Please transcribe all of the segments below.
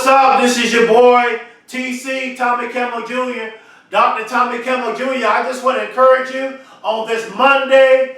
What's up? This is your boy, TC, Tommy Campbell Jr., Dr. Tommy Campbell Jr. I just want to encourage you on this Monday.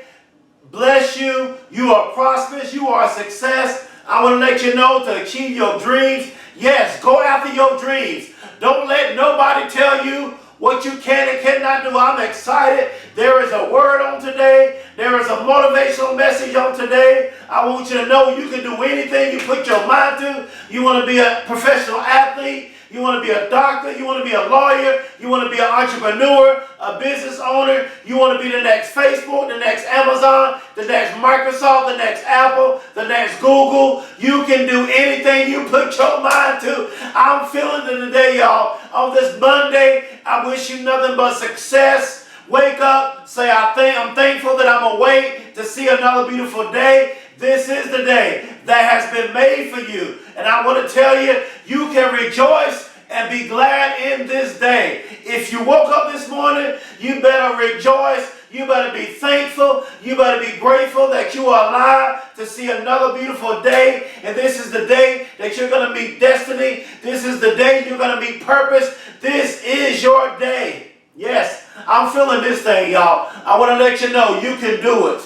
Bless you. You are prosperous. You are a success. I want to let you know to achieve your dreams. Yes, go after your dreams. Don't let nobody tell you what you can and cannot do. I'm excited. There is a word on today. There is a motivational message on today. I want you to know you can do anything you put your mind to. You want to be a professional athlete. You want to be a doctor. You want to be a lawyer. You want to be an entrepreneur, a business owner. You want to be the next Facebook, the next Amazon, the next Microsoft, the next Apple, the next Google. You can do anything you put your mind to. I'm feeling it today, y'all. On this Monday, I wish you nothing but success. Wake up, say I'm thankful that I'm awake to see another beautiful day. This is the day that has been made for you. And I want to tell you, you can rejoice and be glad in this day. If you woke up this morning, you better rejoice. You better be thankful. You better be grateful that you are alive to see another beautiful day. And this is the day that you're going to meet destiny. This is the day you're going to meet purpose. This is your day. Yes, I'm feeling this thing, y'all. I want to let you know you can do it.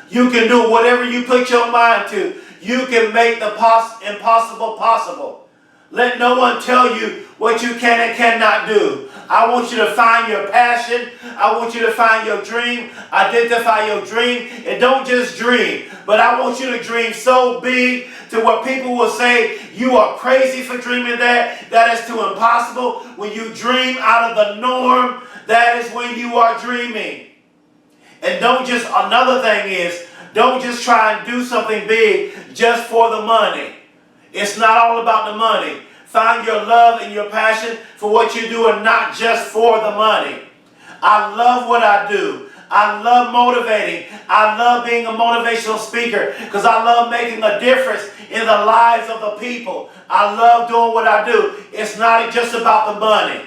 You can do whatever you put your mind to. You can make the impossible possible. Let no one tell you what you can and cannot do. I want you to find your passion. I want you to find your dream. Identify your dream. And don't just dream, but I want you to dream so big to where people will say you are crazy for dreaming that. That is too impossible. When you dream out of the norm, that is when you are dreaming. And another thing is, don't just try and do something big just for the money. It's not all about the money. Find your love and your passion for what you do and not just for the money. I love what I do. I love motivating. I love being a motivational speaker because I love making a difference in the lives of the people. I love doing what I do. It's not just about the money.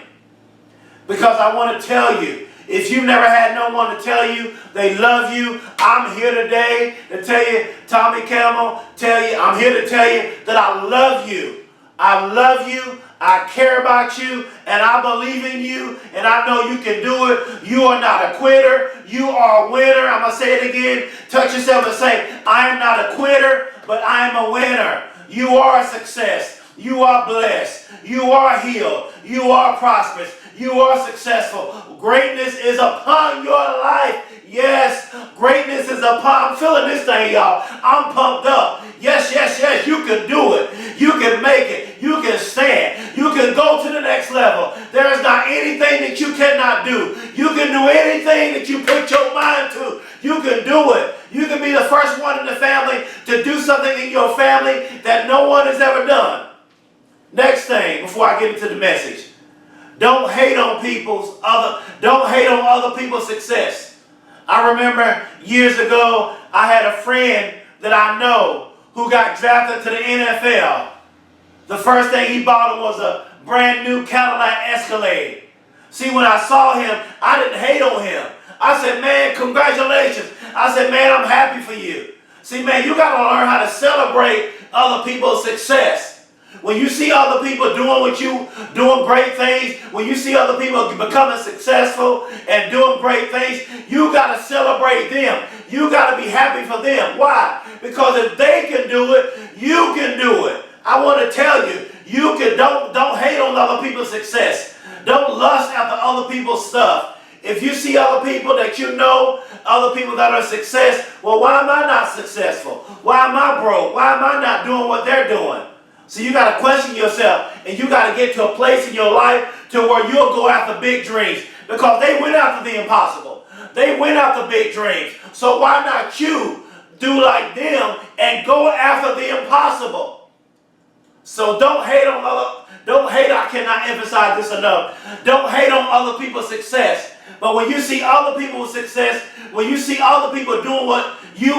Because I want to tell you, if you've never had no one to tell you they love you, I'm here today to tell you, Tommy Campbell, I'm here to tell you that I love you. I love you, I care about you, and I believe in you, and I know you can do it. You are not a quitter, you are a winner. I'm going to say it again. Touch yourself and say, I am not a quitter, but I am a winner. You are a success. You are blessed. You are healed. You are prosperous. You are successful. Greatness is upon your life. Yes, greatness is upon. I'm feeling this thing, y'all. I'm pumped up. Yes, yes, yes, you can do it. You can make it. You can stand. You can go to the next level. There is not anything that you cannot do. You can do anything that you put your mind to. You can do it. You can be the first one in the family to do something in your family that no one has ever done. Next thing, before I get into the message. Don't hate on other people's success. I remember years ago, I had a friend that I know who got drafted to the NFL. The first thing he bought him was a brand new Cadillac Escalade. See, when I saw him, I didn't hate on him. I said, man, congratulations. I said, man, I'm happy for you. See, man, you got to learn how to celebrate other people's success. When you see other people doing great things, when you see other people becoming successful and doing great things, you got to celebrate them. You got to be happy for them. Why? Because if they can do it, you can do it. I want to tell you, don't hate on other people's success. Don't lust after other people's stuff. If you see other people that you know, other people that are success, well, why am I not successful? Why am I broke? Why am I not doing what they're doing? So you got to question yourself, and you got to get to a place in your life to where you'll go after big dreams, because they went after the impossible. They went after big dreams. So why not you do like them and go after the impossible? So I cannot emphasize this enough. Don't hate on other people's success. But when you see other people's success, when you see other people doing what you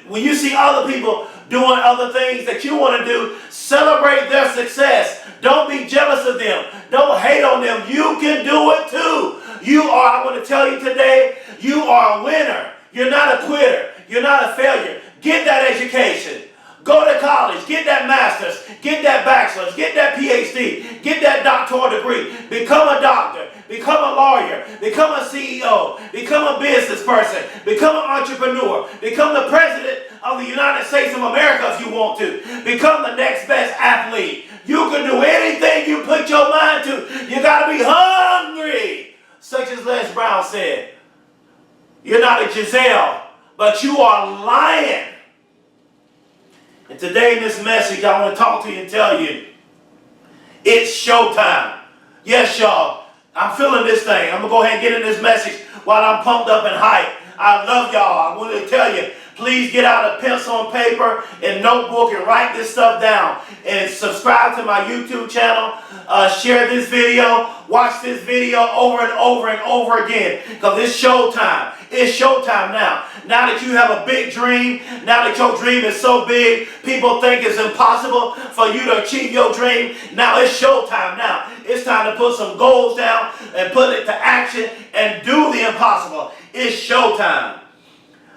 when you see other people doing other things that you want to do, celebrate their success. Don't be jealous of them. Don't hate on them. You can do it too. I want to tell you today, you are a winner. You're not a quitter. You're not a failure. Get that education. Go to college, get that master's, get that bachelor's, get that PhD, get that doctoral degree, become a doctor, become a lawyer, become a CEO, become a business person, become an entrepreneur, become the president of the United States of America if you want to, become the next best athlete. You can do anything you put your mind to. You got to be hungry, such as Les Brown said. You're not a Giselle, but you are a lion. And today in this message, I want to talk to you and tell you, it's showtime. Yes, y'all, I'm feeling this thing. I'm going to go ahead and get in this message while I'm pumped up and hyped. I love y'all. I want to tell you, please get out a pencil and paper and notebook and write this stuff down. And subscribe to my YouTube channel. Share this video. Watch this video over and over and over again. Because it's showtime. It's showtime now. Now that you have a big dream, now that your dream is so big, people think it's impossible for you to achieve your dream. Now it's showtime now. It's time to put some goals down and put it to action and do the impossible. It's showtime.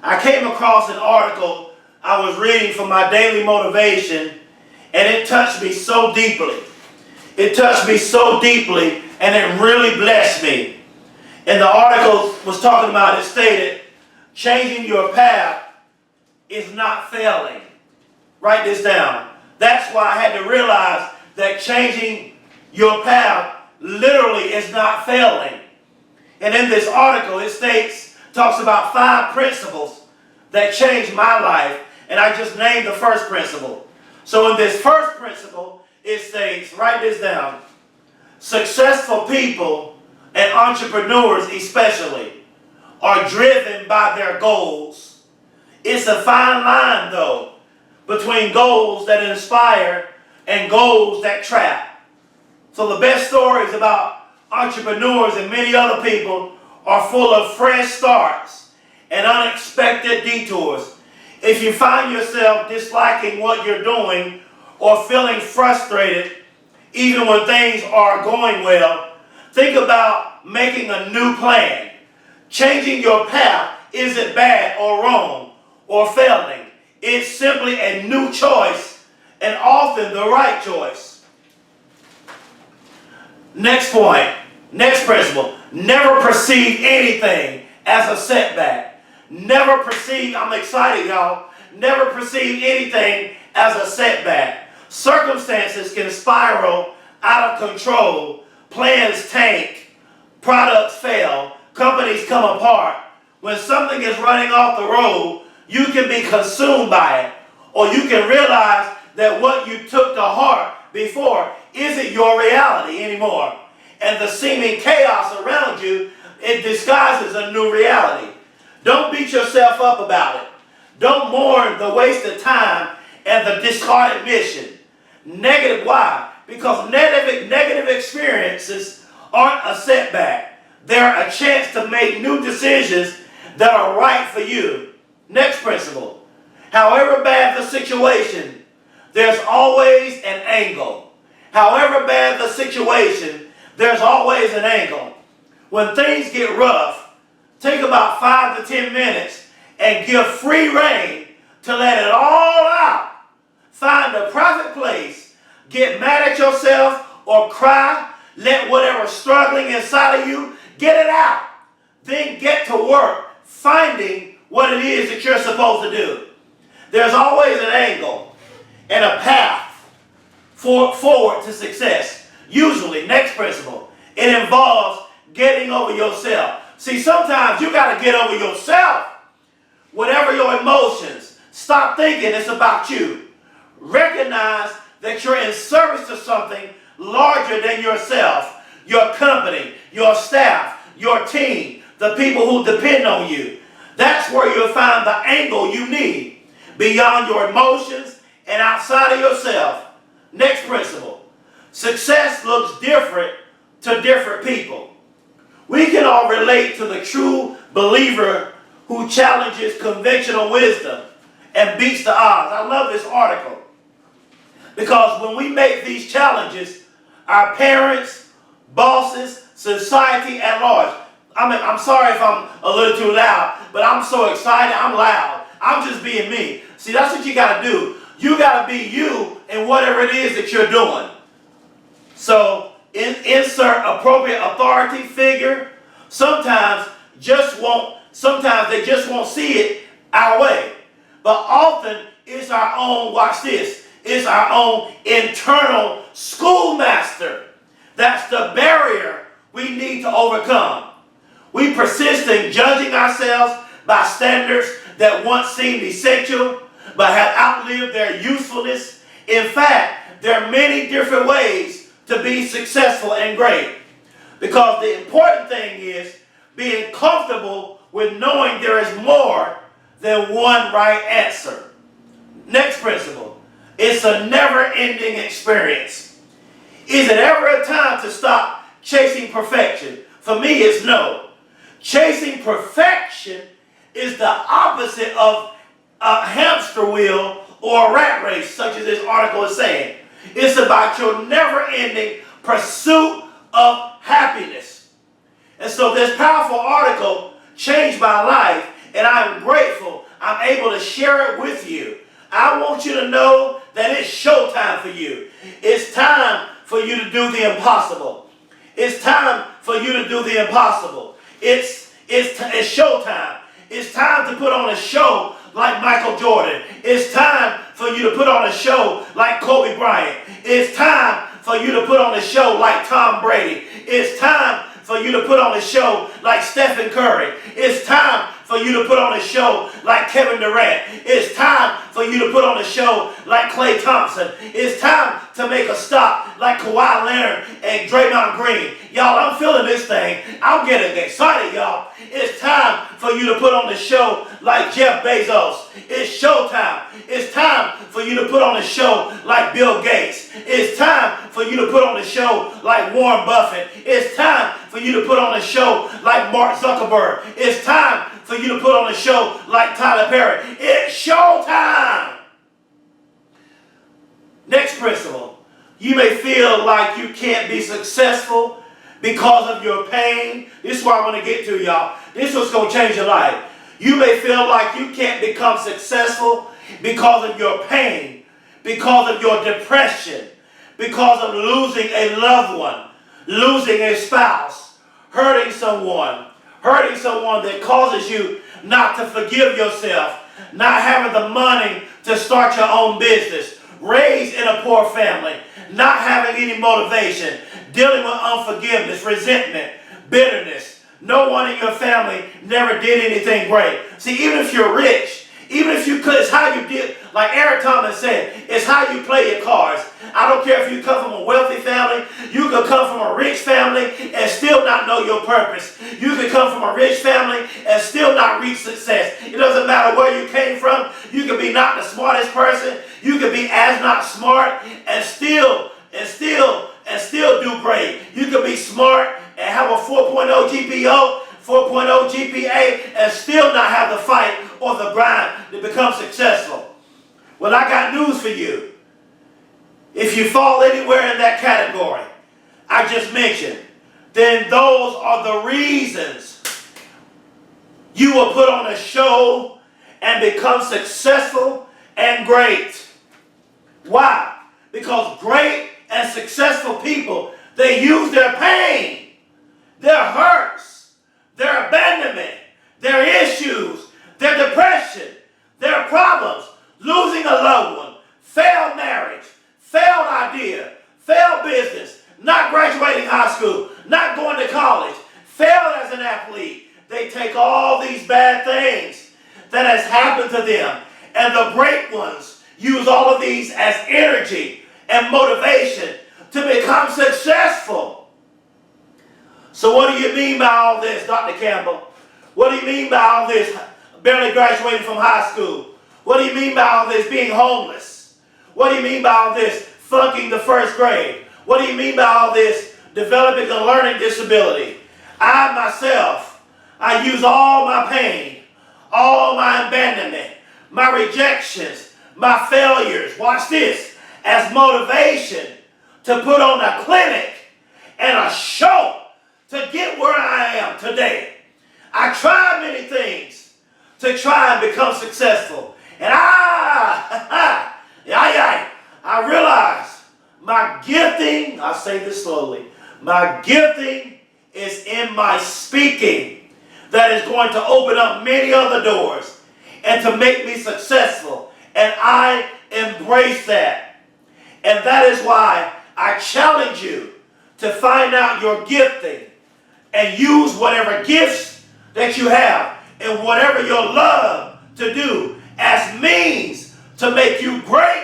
I came across an article I was reading for my daily motivation, and it touched me so deeply. It touched me so deeply, and it really blessed me. And the article was talking about, it stated, changing your path is not failing. Write this down. That's why I had to realize that changing your path literally is not failing. And in this article, it talks about 5 principles that changed my life, and I just named the first principle. So in this first principle, it states, write this down, successful people and entrepreneurs especially are driven by their goals. It's a fine line, though, between goals that inspire and goals that trap. So the best stories about entrepreneurs and many other people are full of fresh starts and unexpected detours. If you find yourself disliking what you're doing or feeling frustrated even when things are going well, think about making a new plan. Changing your path isn't bad or wrong or failing. It's simply a new choice and often the right choice. Next point, next principle, never perceive anything as a setback. Never perceive, I'm excited y'all, never perceive anything as a setback. Circumstances can spiral out of control, plans tank, products fail, companies come apart. When something is running off the road, you can be consumed by it, or you can realize that what you took to heart before isn't your reality anymore. And the seeming chaos around you, it disguises a new reality. Don't beat yourself up about it. Don't mourn the wasted time and the discarded mission. Negative, why? Because negative experiences aren't a setback. They're a chance to make new decisions that are right for you. Next principle. However bad the situation, there's always an angle. However bad the situation, there's always an angle. When things get rough, take about 5 to 10 minutes and give free rein to let it all out. Find a private place. Get mad at yourself or cry. Let whatever's struggling inside of you, get it out. Then get to work finding what it is that you're supposed to do. There's always an angle and a path forward to success. Usually, next principle, it involves getting over yourself. See, sometimes you got to get over yourself. Whatever your emotions, stop thinking it's about you. Recognize that you're in service to something larger than yourself, your company, your staff, your team, the people who depend on you. That's where you'll find the angle you need, beyond your emotions and outside of yourself. Next principle, success looks different to different people. We can all relate to the true believer who challenges conventional wisdom and beats the odds. I love this article because when we make these challenges, our parents, bosses, society at large, I'm sorry if I'm a little too loud, but I'm so excited, I'm loud. I'm just being me. See, that's what you got to do. You got to be you in whatever it is that you're doing. So insert appropriate authority figure. Sometimes they just won't see it our way. But often it's our own, watch this, it's our own internal schoolmaster. That's the barrier we need to overcome. We persist in judging ourselves by standards that once seemed essential but have outlived their usefulness. In fact, there are many different ways to be successful and great. Because the important thing is being comfortable with knowing there is more than one right answer. Next principle, it's a never-ending experience. Is it ever a time to stop chasing perfection? For me, it's no. Chasing perfection is the opposite of a hamster wheel or a rat race, such as this article is saying. It's about your never-ending pursuit of happiness. And so this powerful article changed my life, and I'm grateful I'm able to share it with you. I want you to know that it's showtime for you. It's time for you to do the impossible. It's time for you to do the impossible. It's showtime. It's time to put on a show like Michael Jordan. It's time for you to put on a show like Kobe Bryant. It's time for you to put on a show like Tom Brady. It's time for you to put on a show like Stephen Curry. It's time for you to put on a show like Kevin Durant. It's time for you to put on a show like Klay Thompson. It's time to make a stop like Kawhi Leonard and Draymond Green. Y'all, I'm feeling this thing. I'm getting excited, y'all. It's time for you to put on a show like Jeff Bezos. It's showtime. It's time for you to put on a show like Bill Gates. It's time for you to put on a show like Warren Buffett. It's time for you to put on a show like Mark Zuckerberg. It's time for you to put on a show like Tyler Perry. It's showtime. Next principle. You may feel like you can't be successful because of your pain. This is what I want to get to, y'all. This is what's going to change your life. You may feel like you can't become successful because of your pain, because of your depression, because of losing a loved one, losing a spouse, hurting someone that causes you not to forgive yourself, not having the money to start your own business, raised in a poor family, not having any motivation, dealing with unforgiveness, resentment, bitterness. No one in your family never did anything great. See, even if you're rich, even if you could, it's how you did, like Eric Thomas said, it's how you play your cards. I don't care if you come from a wealthy family, you could come from a rich family and still not know your purpose. You could come from a rich family and still not reach success. It doesn't matter where you came from. You could be not the smartest person. You could be as not smart and still do great. You could be smart and have a 4.0 GPA, 4.0 GPA, and still not have the fight or the grind to become successful. Well, I got news for you. If you fall anywhere in that category I just mentioned, then those are the reasons you will put on a show and become successful and great. Why? Because great and successful people, they use their pain, their hurts, their abandonment, their issues, their depression, their problems, losing a loved one, failed marriage, failed idea, failed business, not graduating high school, not going to college, failed as an athlete. They take all these bad things that has happened to them, and the great ones use all of these as energy and motivation to become successful. So what do you mean by all this, Dr. Campbell? What do you mean by all this barely graduating from high school? What do you mean by all this being homeless? What do you mean by all this flunking the first grade? What do you mean by all this developing a learning disability? I use all my pain, all my abandonment, my rejections, my failures, watch this, as motivation to put on a clinic and a show to get where I am today. I tried many things to try and become successful. And I I realized my gifting, I say this slowly, my gifting is in my speaking that is going to open up many other doors and to make me successful. And I embrace that. And that is why I challenge you to find out your gifting and use whatever gifts that you have and whatever you love to do as means to make you great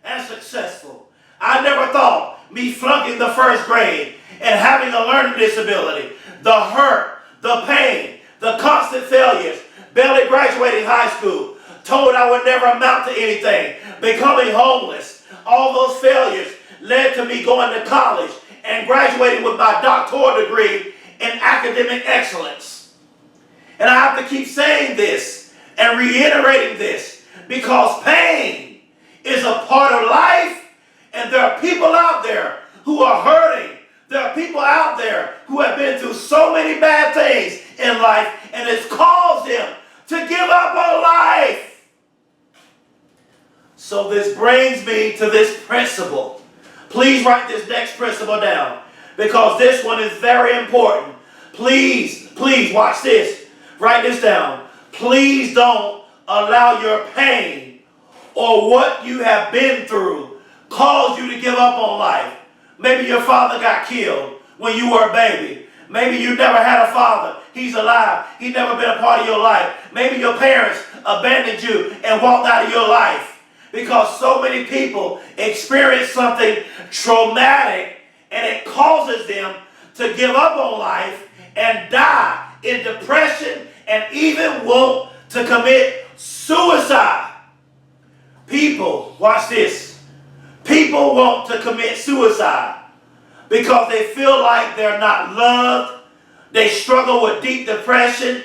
and successful. I never thought me flunking the first grade and having a learning disability, the hurt, the pain, the constant failures, barely graduating high school, told I would never amount to anything, becoming homeless. All those failures led to me going to college and graduating with my doctoral degree in academic excellence. And I have to keep saying this and reiterating this because pain is a part of life, and there are people out there who are hurting. There are people out there who have been through so many bad things in life, and it's caused them to give up on life. So this brings me to this principle. Please write this next principle down because this one is very important. Please watch this. Write this down. Please don't allow your pain or what you have been through cause you to give up on life. Maybe your father got killed when you were a baby. Maybe you never had a father. He's alive. He's never been a part of your life. Maybe your parents abandoned you and walked out of your life because so many people experience something traumatic and it causes them to give up on life and die in depression and even want to commit suicide. People, watch this. People want to commit suicide because they feel like they're not loved. They struggle with deep depression.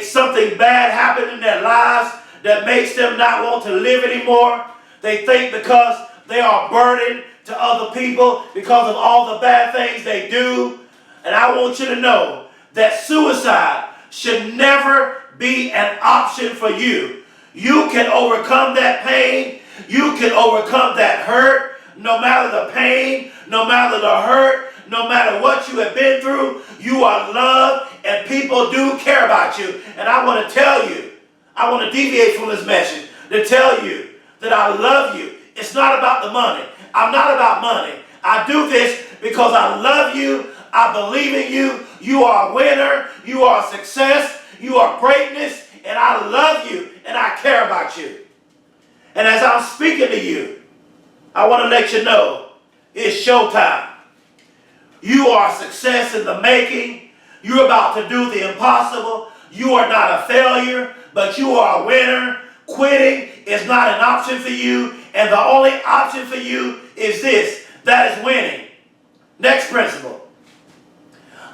Something bad happened in their lives that makes them not want to live anymore. They think because they are burdened to other people because of all the bad things they do. And I want you to know that suicide should never be an option for you. You can overcome that pain. You can overcome that hurt. No matter the pain, no matter the hurt, no matter what you have been through, you are loved and people do care about you. And I want to tell you, I want to deviate from this message to tell you that I love you. It's not about the money. I'm not about money. I do this because I love you. I believe in you. You are a winner. You are a success. You are greatness. And I love you and I care about you. And as I'm speaking to you, I want to let you know it's showtime. You are a success in the making. You're about to do the impossible. You are not a failure, but you are a winner. Quitting is not an option for you, and the only option for you is this, that is winning. Next principle.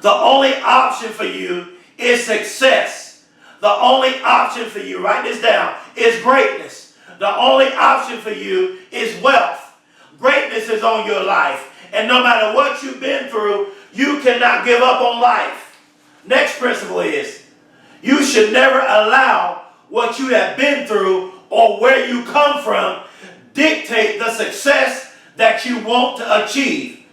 The only option for you is success. The only option for you, write this down, is greatness. The only option for you is wealth. Greatness is on your life, and no matter what you've been through, you cannot give up on life. Next principle is, you should never allow what you have been through or where you come from dictate the success that you want to achieve.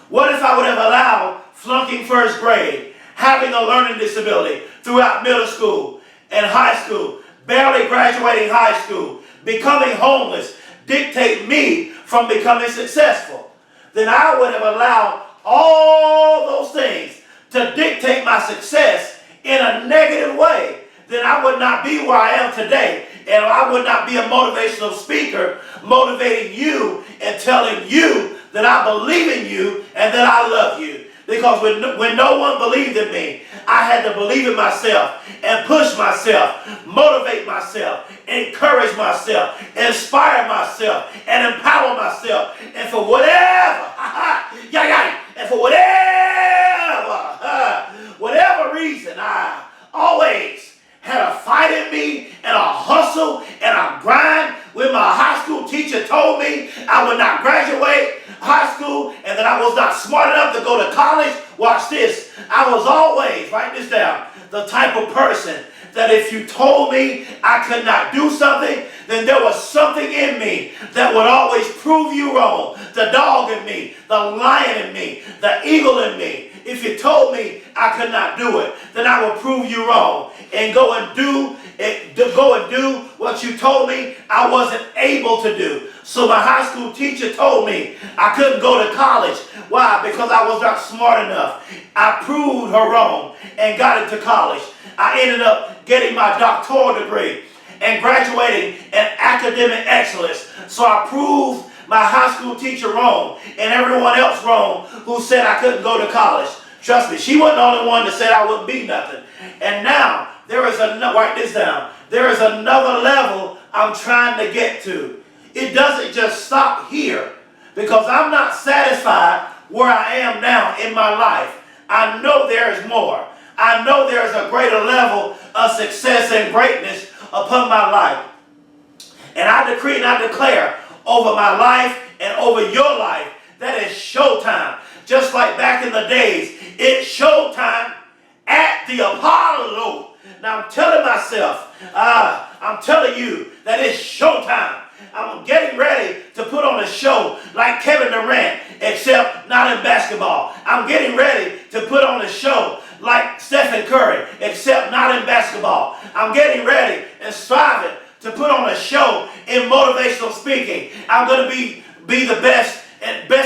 What if I would have allowed flunking first grade, having a learning disability throughout middle school and high school, barely graduating high school, becoming homeless, dictate me from becoming successful? Then I would have allowed all those things to dictate my success in a negative way. Then I would not be where I am today. And I would not be a motivational speaker motivating you and telling you that I believe in you and that I love you. Because when no one believed in me, I had to believe in myself and push myself, motivate myself, encourage myself, inspire myself, and empower myself. And for whatever, and for whatever reason, I always had a fight in me and a hustle and a grind. When my high school teacher told me I would not graduate high school and that I was not smart enough to go to college, watch this, I was always, write this down, the type of person that if you told me I could not do something, then there was something in me that would always prove you wrong. The dog in me, the lion in me, the eagle in me. If you told me I could not do it, then I will prove you wrong and go and do what you told me I wasn't able to do. So my high school teacher told me I couldn't go to college. Why? Because I was not smart enough. I proved her wrong and got into college. I ended up getting my doctoral degree and graduating in academic excellence. So I proved my high school teacher wrong and everyone else wrong who said I couldn't go to college. Trust me, she wasn't the only one that said I wouldn't be nothing. And now there is another, write this down, there is another level I'm trying to get to. It doesn't just stop here because I'm not satisfied where I am now in my life. I know there is more. I know there is a greater level of success and greatness upon my life. And I decree and I declare over my life and over your life that it's showtime. Just like back in the days, it's showtime at the Apollo. Now I'm telling myself, I'm telling you that it's showtime. I'm getting ready to put on a show like Kevin Durant, except not in basketball. I'm getting ready to put on a show like Stephen Curry, except not in basketball. I'm getting ready and striving to put on a show in motivational speaking. I'm going to be the best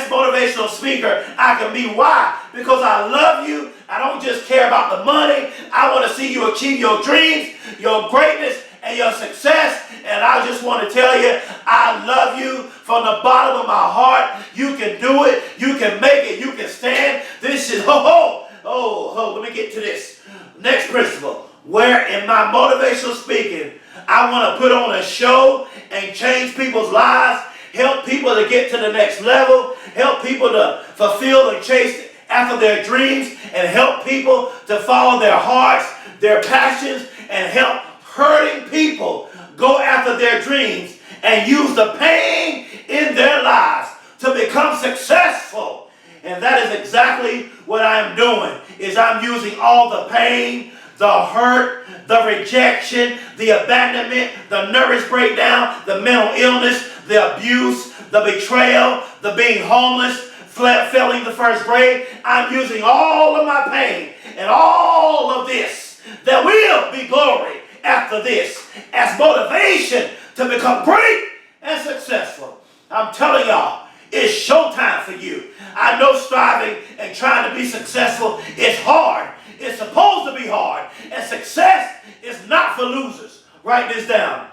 motivational speaker I can be. Why? Because I love you. I don't just care about the money. I want to see you achieve your dreams, your greatness, and your success. And I just want to tell you, I love you from the bottom of my heart. You can do it. You can make it. You can stand. This is, let me get to this. Next principle. Where in my motivational speaking, I want to put on a show and change people's lives, help people to get to the next level, help people to fulfill and chase after their dreams, and help people to follow their hearts, their passions, and help hurting people go after their dreams and use the pain in their lives to become successful. And that is exactly what I'm doing, is I'm using all the pain, the hurt, the rejection, the abandonment, the nervous breakdown, the mental illness, the abuse, the betrayal, the being homeless, failing the first grade. I'm using all of my pain and all of this. There will be glory after this as motivation to become great and successful. I'm telling y'all, it's showtime for you. I know striving and trying to be successful is hard. It's supposed to be hard. And success is not for losers. Write this down.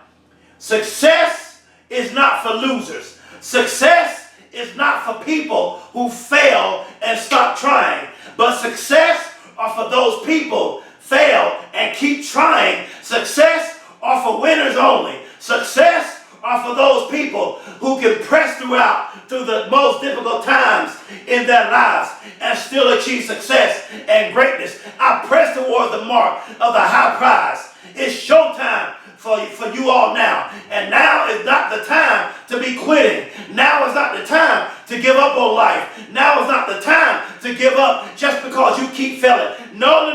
Success is not for losers. Success is not for people who fail and stop trying. But success are for those people fail and keep trying. Success are for winners only. Success are for those people who can press through the most difficult times in their lives and still achieve success and greatness. I press toward the mark of the high prize. It's showtime for you all now. And now is not the time to be quitting. Now is not the time to give up on life. Now is not the time to give up just because you keep failing. No.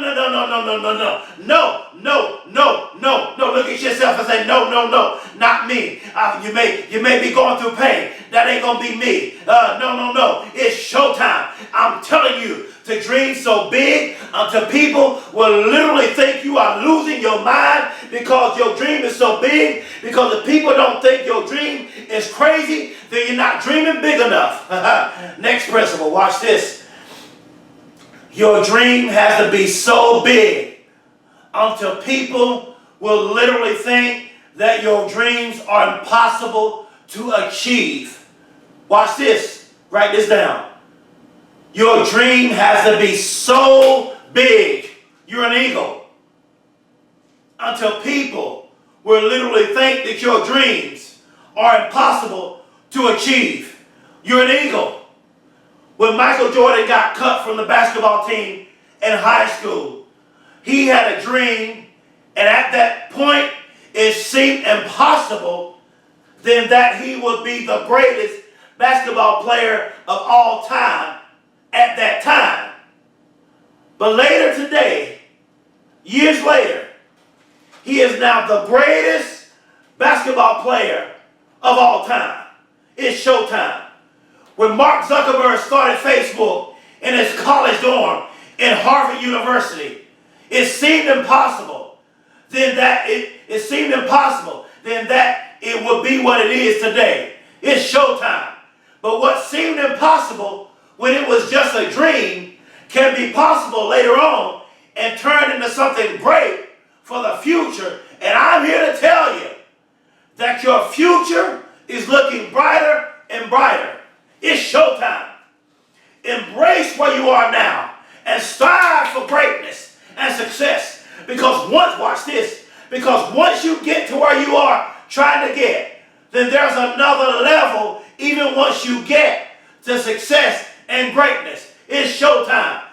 Look at yourself and say, no, not me. You may be going through pain. That ain't going to be me. No. It's showtime. I'm telling you to dream so big until people will literally think you are losing your mind because your dream is so big. Because if people don't think your dream is crazy, then you're not dreaming big enough. Next principle, watch this. Your dream has to be so big until people will literally think that your dreams are impossible to achieve. Watch this. Write this down. Your dream has to be so big. You're an eagle. Until people will literally think that your dreams are impossible to achieve. You're an eagle. When Michael Jordan got cut from the basketball team in high school, he had a dream, and at that point, it seemed impossible then that he would be the greatest basketball player of all time at that time. But later today, years later, he is now the greatest basketball player of all time. It's showtime. When Mark Zuckerberg started Facebook in his college dorm in Harvard University, it seemed impossible. Then that it would be what it is today. It's showtime. But what seemed impossible when it was just a dream can be possible later on and turn into something great for the future. And I'm here to tell you that your future is looking brighter and brighter. It's showtime. Embrace where you are now and strive for greatness and success. Because once you get to where you are trying to get, then there's another level even once you get to success and greatness. It's showtime.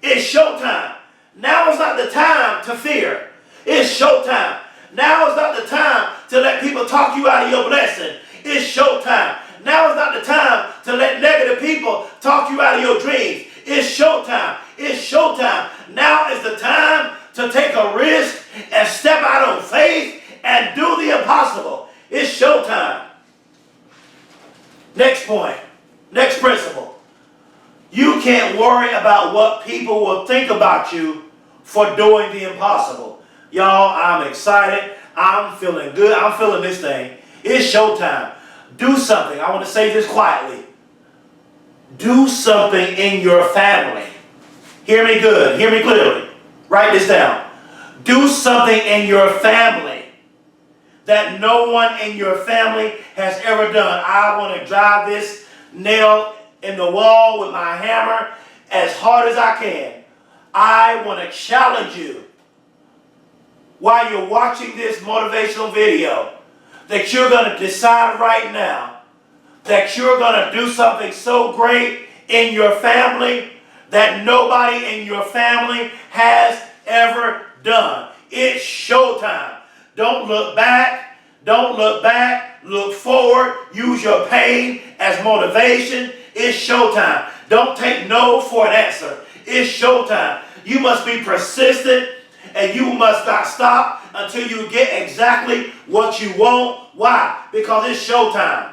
It's showtime. Now is not the time to fear. It's showtime. Now is not the time to let people talk you out of your blessing. It's showtime. Now is not the time to let negative people talk you out of your dreams. It's showtime. It's showtime. Now is the time to take a risk and step out on faith and do the impossible. It's showtime. Next point. Next principle. You can't worry about what people will think about you for doing the impossible. Y'all, I'm excited. I'm feeling good. I'm feeling this thing. It's showtime. Do something. I want to say this quietly. Do something in your family. Hear me good. Hear me clearly. Write this down. Do something in your family that no one in your family has ever done. I want to drive this nail in the wall with my hammer as hard as I can. I want to challenge you while you're watching this motivational video that you're going to decide right now that you're going to do something so great in your family that nobody in your family has ever done. It's showtime. Don't look back. Don't look back. Look forward. Use your pain as motivation. It's showtime. Don't take no for an answer. It's showtime. You must be persistent and you must not stop until you get exactly what you want. Why? Because it's showtime.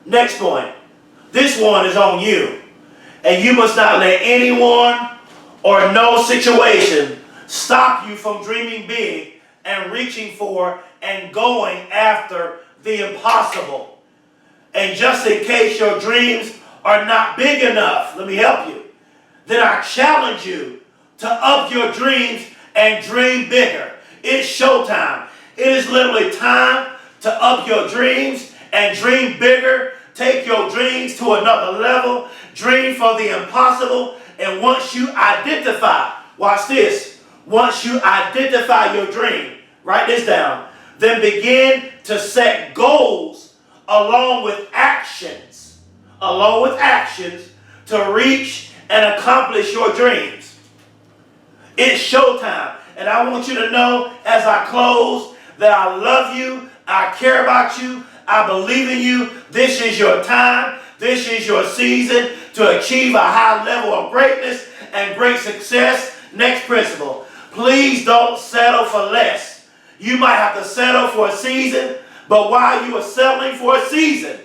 Next point. This one is on you. And you must not let anyone or no situation stop you from dreaming big and reaching for and going after the impossible. And just in case your dreams are not big enough, let me help you. Then I challenge you to up your dreams and dream bigger. It's showtime. It is literally time to up your dreams and dream bigger. Take your dreams to another level. Dream for the impossible. And once you identify, watch this, once you identify your dream, write this down, then begin to set goals along with actions to reach and accomplish your dreams. It's showtime. And I want you to know as I close that I love you, I care about you, I believe in you. This is your time. This is your season to achieve a high level of greatness and great success. Next principle. Please don't settle for less. You might have to settle for a season, but while you are settling for a season,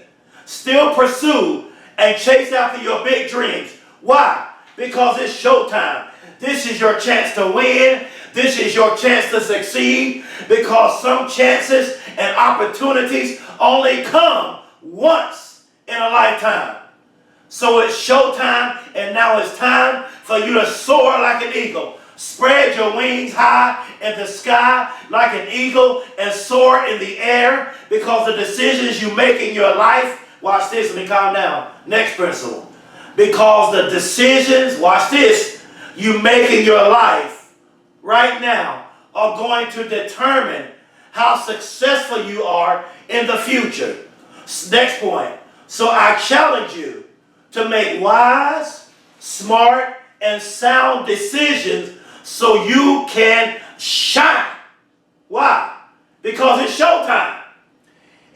still pursue and chase after your big dreams. Why? Because it's showtime. This is your chance to win. This is your chance to succeed, because some chances and opportunities only come once in a lifetime. So it's showtime, and now it's time for you to soar like an eagle. Spread your wings high in the sky like an eagle and soar in the air, because the decisions you make in your life, watch this, let me calm down. Next principle. Because the decisions, watch this, you make in your life right now are going to determine how successful you are in the future. Next point. So I challenge you to make wise, smart, and sound decisions so you can shine. Why? Because it's showtime.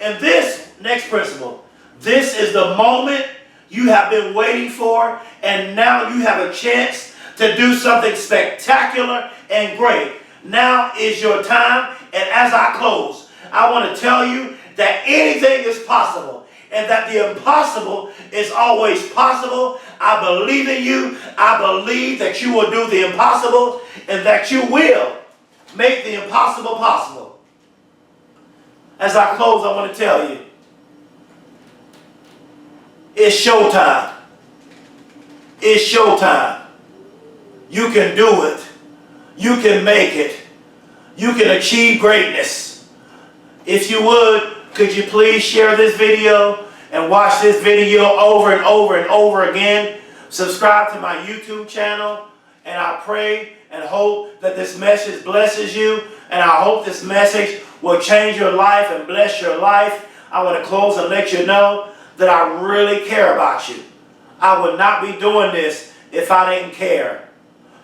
And this next principle, this is the moment you have been waiting for, and now you have a chance to do something spectacular and great. Now is your time, and as I close, I want to tell you that anything is possible and that the impossible is always possible. I believe in you. I believe that you will do the impossible and that you will make the impossible possible. As I close, I want to tell you, it's showtime. It's showtime. You can do it. You can make it. You can achieve greatness. If you would, could you please share this video and watch this video over and over and over again? Subscribe to my YouTube channel, and I pray and hope that this message blesses you, and I hope this message will change your life and bless your life. I want to close and let you know that I really care about you. I would not be doing this if I didn't care.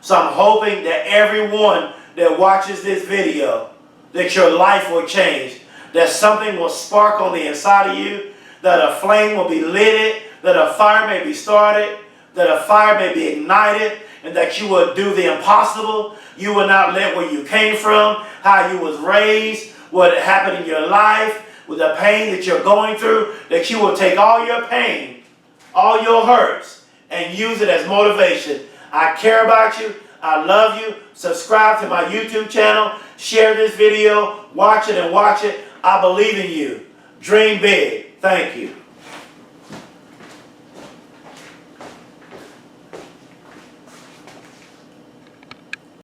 So I'm hoping that everyone that watches this video, that your life will change, that something will spark on the inside of you, that a flame will be lit, that a fire may be started, that a fire may be ignited, and that you will do the impossible. You will not let where you came from, how you was raised, what happened in your life, with the pain that you're going through, that you will take all your pain, all your hurts, and use it as motivation. I care about you. I love you. Subscribe to my YouTube channel. Share this video. Watch it and watch it. I believe in you. Dream big. Thank you.